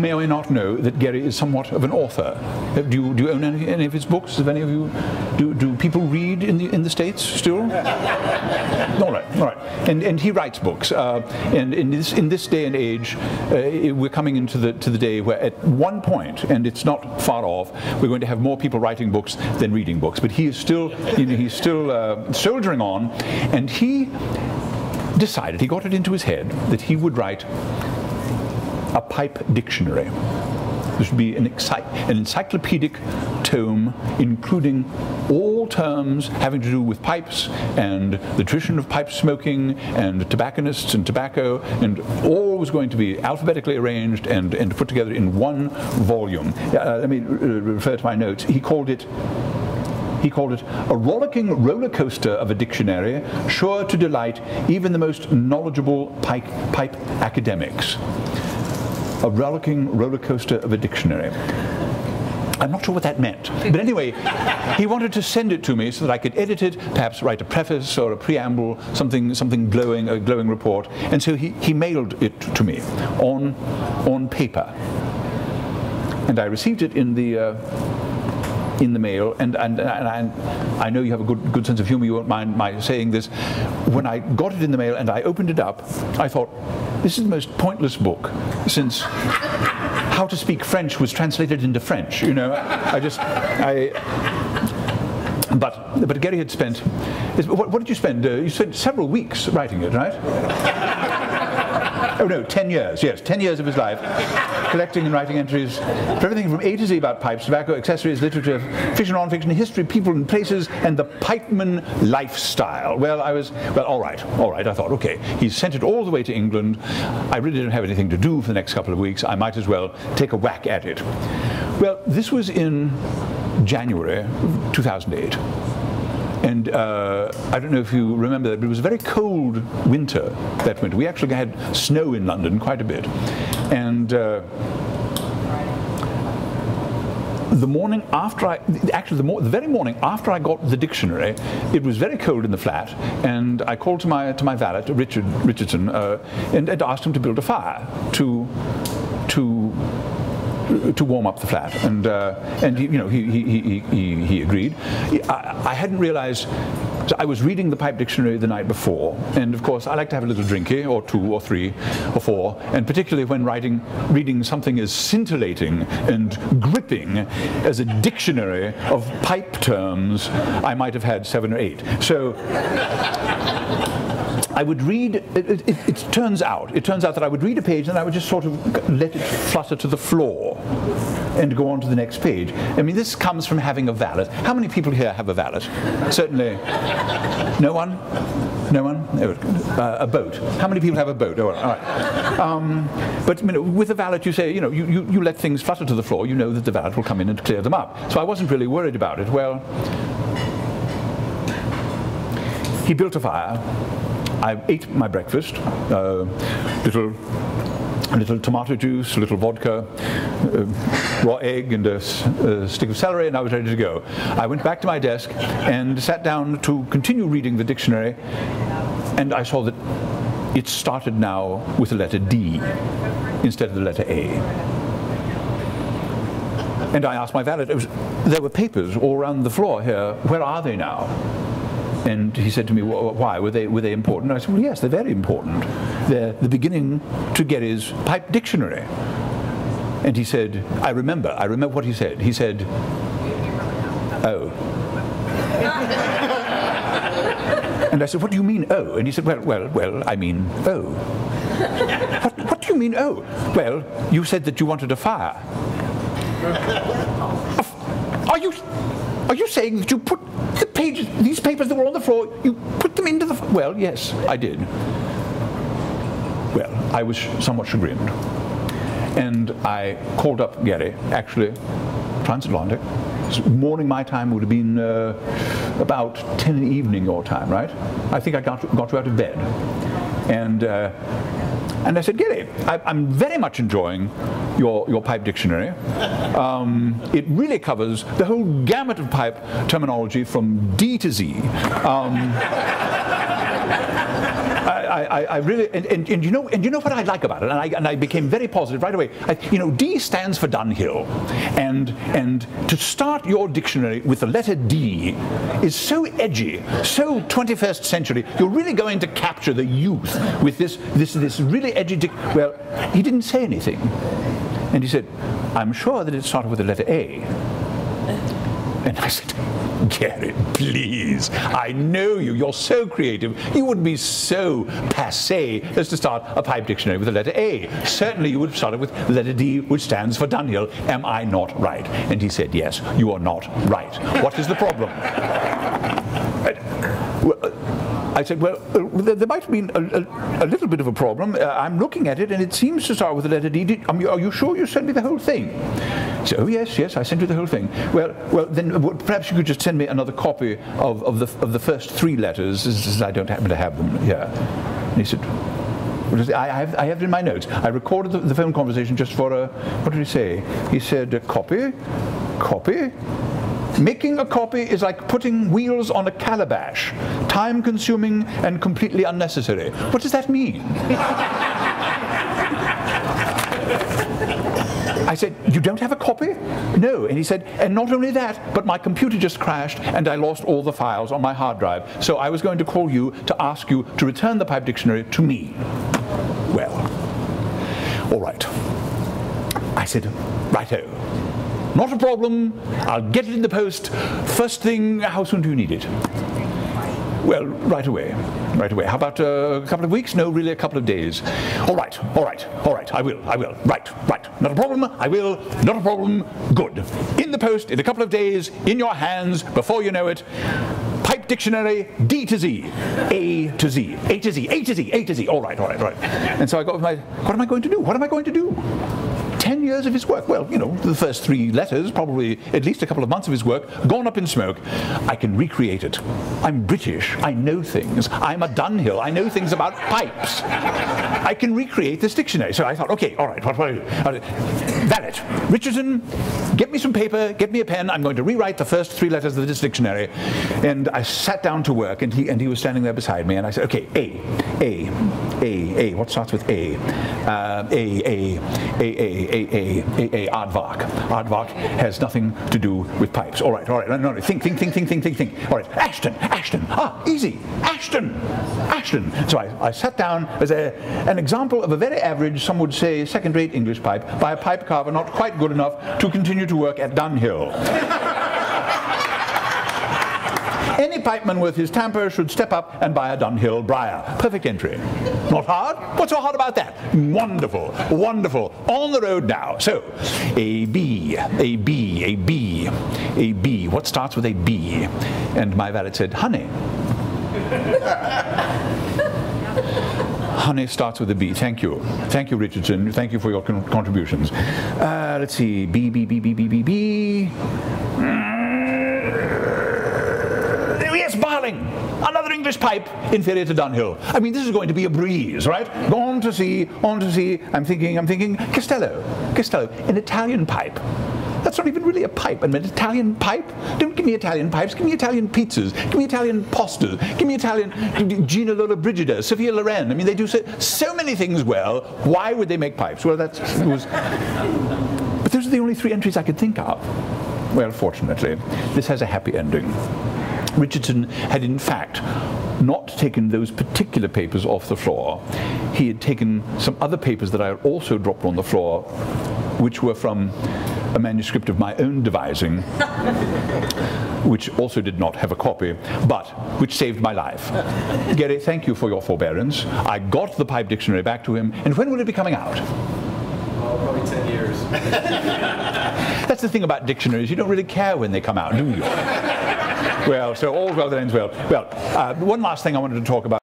may or may not know that Gary is somewhat of an author. Do you own any of his books? Have any of you? Do people read in the States still? All right. And he writes books. And in this day and age, we're coming into the day where at one point, and it's not far off, we're going to have more people writing books than reading books. But he is still, he's still soldiering on, and he decided, he got it into his head that he would write a pipe dictionary. This would be an encyclopedic tome including all terms having to do with pipes and the tradition of pipe smoking and tobacconists and tobacco, and all was going to be alphabetically arranged and put together in one volume. Let me refer to my notes. He called it a rollicking roller coaster of a dictionary, sure to delight even the most knowledgeable pipe academics. A rollicking roller coaster of a dictionary. I'm not sure what that meant. But anyway, he wanted to send it to me so that I could edit it, perhaps write a preface or a preamble, something glowing, a glowing report. And so he mailed it to me on paper. And I received it in the mail, and I know you have a good sense of humor, you won't mind my saying this. When I got it in the mail and I opened it up, I thought, this is the most pointless book since How to Speak French was translated into French, you know. But Gary had spent, what did you spend? You spent several weeks writing it, right? Oh no, 10 years, yes, 10 years of his life, collecting and writing entries for everything from A to Z about pipes, tobacco, accessories, literature, fiction, non-fiction, history, people and places, and the pipeman lifestyle. Well, all right, I thought, okay, he's sent it all the way to England. I really don't have anything to do for the next couple of weeks. I might as well take a whack at it. Well, this was in January 2008. And I don't know if you remember that, but it was a very cold winter that winter. We actually had snow in London quite a bit. And the morning after the very morning after I got the dictionary, it was very cold in the flat, and I called to my valet, Richardson, and asked him to build a fire to warm up the flat, and he agreed. I hadn't realized. So I was reading the pipe dictionary the night before, and of course I like to have a little drinky, or two, or three, or four, and particularly when reading something as scintillating and gripping as a dictionary of pipe terms, I might have had 7 or 8. So I would read, it turns out that I would read a page and I would just sort of let it flutter to the floor and go on to the next page. I mean, this comes from having a valet. How many people here have a valet? Certainly. No one? No one? A boat. How many people have a boat? Oh, all right. But with a valet, you say, you let things flutter to the floor. You know that the valet will come in and clear them up. So I wasn't really worried about it. Well, he built a fire. I ate my breakfast, a little tomato juice, a little vodka, raw egg, and a stick of celery, and I was ready to go. I went back to my desk and sat down to continue reading the dictionary, and I saw that it started now with the letter D instead of the letter A. And I asked my valet, there were papers all around the floor here, where are they now? And he said to me, why? Were they important? And I said, well, yes, they're very important. They're the beginning to Gary's pipe dictionary. And he said, I remember what he said. He said, oh. And I said, what do you mean, oh? And he said, well, I mean, oh. What do you mean, oh? Well, you said that you wanted a fire. Are you saying that you put the pages, these papers that were on the floor, you put them into the... Well, yes, I did. Well, I was somewhat chagrined. And I called up Gary, actually, transatlantic. Morning my time would have been about 10 in the evening your time, right? I think I got you out of bed. And I said, Gary, I'm very much enjoying your pipe dictionary. It really covers the whole gamut of pipe I really, and you know what I like about it, and I became very positive right away. D stands for Dunhill, and to start your dictionary with the letter D is so edgy, so 21st century. You're really going to capture the youth with this really edgy. Well, he didn't say anything, and he said, "I'm sure that it started with the letter A." And I said, "Gary, please, I know you. You're so creative. You wouldn't be so passé as to start a pipe dictionary with the letter A. Certainly you would have started with the letter D, which stands for Dunhill. Am I not right?" And he said, "Yes, you are not right. What is the problem?" I said, "Well, there might have been a little bit of a problem. I'm looking at it, and it seems to start with the letter D. Are you sure you sent me the whole thing?" He said, "Oh, yes, I sent you the whole thing." Well, then perhaps you could just send me another copy of the first three letters, as I don't happen to have them here. And he said, I have it in my notes. I recorded the phone conversation just for what did he say? He said, copy. "Making a copy is like putting wheels on a calabash. Time-consuming and completely unnecessary." What does that mean? I said, "You don't have a copy?" "No." And he said, "And not only that, but my computer just crashed and I lost all the files on my hard drive. So I was going to call you to ask you to return the pipe dictionary to me." Well, all right. I said, "Righto. Not a problem. I'll get it in the post. First thing, how soon do you need it?" "Well, right away. How about a couple of weeks?" "No, really a couple of days." All right. I will. Right. Not a problem. I will. Not a problem. Good. In the post in a couple of days, in your hands, before you know it. Pipe dictionary, D to Z, A to Z, A to Z, A to Z, A to Z. All right. And so I got with what am I going to do? 10 years of his work. Well, the first three letters, probably at least a couple of months of his work, gone up in smoke. I can recreate it. I'm British. I know things. I'm a Dunhill. I know things about pipes. I can recreate this dictionary. So I thought, okay, all right, what do I do? Valet, Richardson, get me some paper, get me a pen. I'm going to rewrite the first three letters of this dictionary. And I sat down to work, and he was standing there beside me, and I said, okay, A. What starts with A? Aardvark. Aardvark has nothing to do with pipes. All right. No, think. All right, Ashton. Easy. Ashton. So I sat down as an example of a very average, some would say second-rate English pipe, by a pipe carver not quite good enough to continue to work at Dunhill. Any pipeman worth his tamper should step up and buy a Dunhill briar. Perfect entry. Not hard? What's so hard about that? Wonderful. On the road now. So, A B. What starts with a B? And my valet said, honey. Honey starts with a B. Thank you, Richardson. Thank you for your contributions. Let's see. B. Yes, Barling. Another English pipe inferior to Dunhill. I mean, this is going to be a breeze, right? On to see. I'm thinking Castello. An Italian pipe. That's not even really a pipe. An Italian pipe? Don't give me Italian pipes. Give me Italian pizzas. Give me Italian pastas. Give me Italian Gina Lollobrigida, Sophia Loren. I mean, they do so many things well. Why would they make pipes? Well, but those are the only three entries I could think of. Well, fortunately, this has a happy ending. Richardson had in fact not taken those particular papers off the floor. He had taken some other papers that I had also dropped on the floor, which were from a manuscript of my own devising, which also did not have a copy, but which saved my life. Gary, thank you for your forbearance. I got the pipe dictionary back to him, and when will it be coming out? Probably 10 years. That's the thing about dictionaries. You don't really care when they come out, do you? Well, so all's well that ends well. Well, one last thing I wanted to talk about.